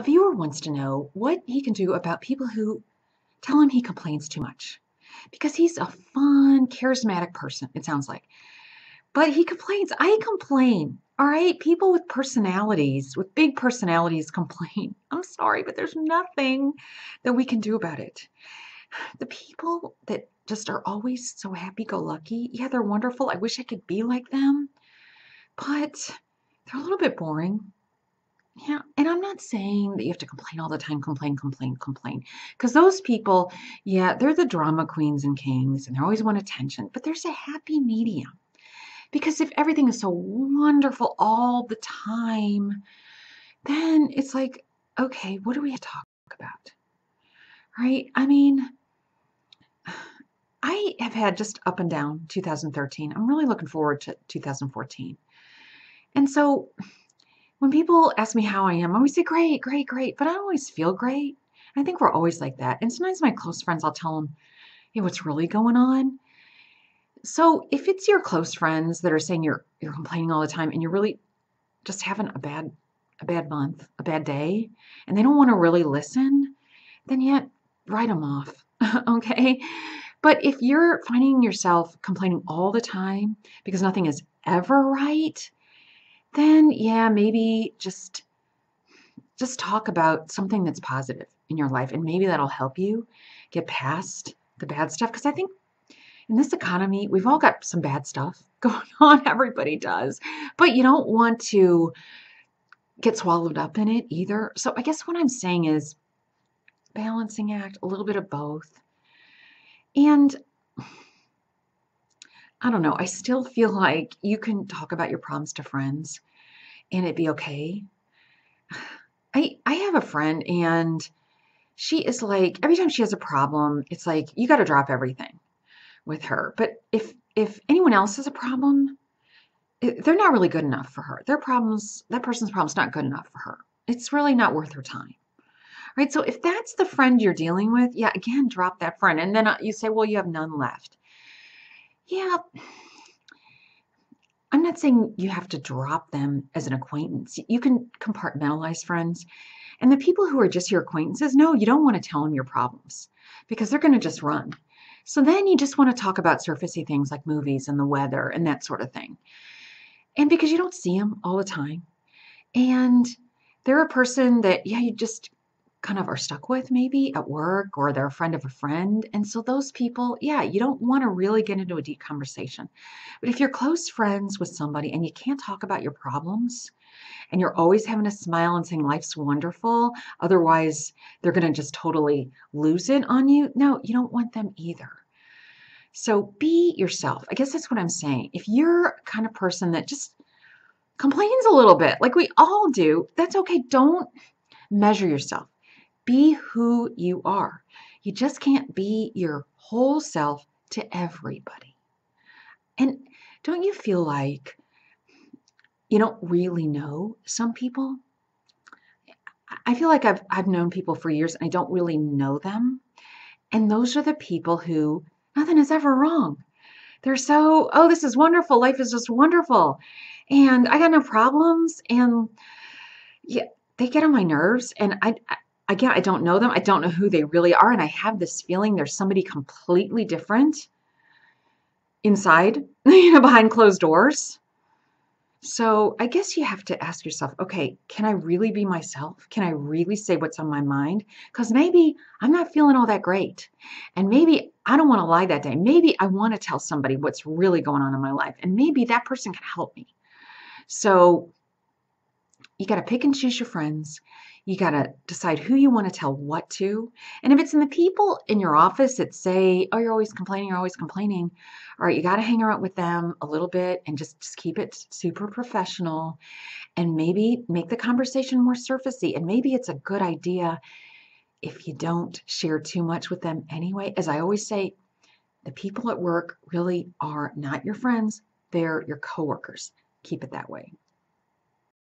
viewer wants to know what he can do about people who tell him he complains too much. Because he's a fun, charismatic person, it sounds like. But he complains. I complain. All right. People with personalities, with big personalities, complain. I'm sorry, but there's nothing that we can do about it. The people that just are always so happy go lucky, yeah, they're wonderful. I wish I could be like them, but they're a little bit boring. Yeah, and I'm not saying that you have to complain all the time, complain, complain, complain. Because those people, yeah, they're the drama queens and kings, and they always want attention. But there's a happy medium. Because if everything is so wonderful all the time, then it's like, okay, what do we talk about? Right? I mean, I have had just up and down 2013. I'm really looking forward to 2014. And so when people ask me how I am, I always say, great, great, great. But I don't always feel great. I think we're always like that. And sometimes my close friends, I'll tell them, hey, what's really going on? So if it's your close friends that are saying you're complaining all the time and you're really just having a bad month, a bad day, and they don't want to really listen, then yet write them off. Okay? But if you're finding yourself complaining all the time because nothing is ever right, then yeah, maybe just talk about something that's positive in your life, and maybe that'll help you get past the bad stuff. Because I think in this economy, we've all got some bad stuff going on. Everybody does. But you don't want to get swallowed up in it either. So I guess what I'm saying is balancing act, a little bit of both. And I don't know, I still feel like you can talk about your problems to friends and it'd be okay. I have a friend and she is like, every time she has a problem, it's like you got to drop everything with her. But if anyone else has a problem, they're not really good enough for her. Their problems, that person's problem's not good enough for her. It's really not worth her time. Right? So if that's the friend you're dealing with, yeah, again, drop that friend. And then you say, well, you have none left. Yeah, I'm not saying you have to drop them as an acquaintance. You can compartmentalize friends. And the people who are just your acquaintances, no, you don't want to tell them your problems because they're going to just run. So then you just want to talk about surfacey things like movies and the weather and that sort of thing. And because you don't see them all the time. And they're a person that, yeah, you just kind of are stuck with maybe at work, or they're a friend of a friend. And so those people, yeah, you don't want to really get into a deep conversation. But if you're close friends with somebody and you can't talk about your problems and you're always having a smile and saying life's wonderful, otherwise they're going to just totally lose it on you. No, you don't want them either. So be yourself. I guess that's what I'm saying. If you're kind of person that just complains a little bit, like we all do, that's okay. Don't measure yourself. Be who you are. You just can't be your whole self to everybody. And don't you feel like you don't really know some people? I feel like I've known people for years and I don't really know them. And those are the people who nothing is ever wrong. They're so, oh, this is wonderful. Life is just wonderful. And I got no problems. And yeah, they get on my nerves. And again, I don't know them. I don't know who they really are. And I have this feeling there's somebody completely different inside, behind closed doors. So I guess you have to ask yourself, okay, can I really be myself? Can I really say what's on my mind? Because maybe I'm not feeling all that great. And maybe I don't want to lie that day. Maybe I want to tell somebody what's really going on in my life. And maybe that person can help me. So you got to pick and choose your friends. You got to decide who you want to tell what to. And if it's in the people in your office that say, oh, you're always complaining, all right, you got to hang around with them a little bit and just keep it super professional and maybe make the conversation more surfacey. And maybe it's a good idea if you don't share too much with them anyway. As I always say, the people at work really are not your friends, they're your coworkers. Keep it that way.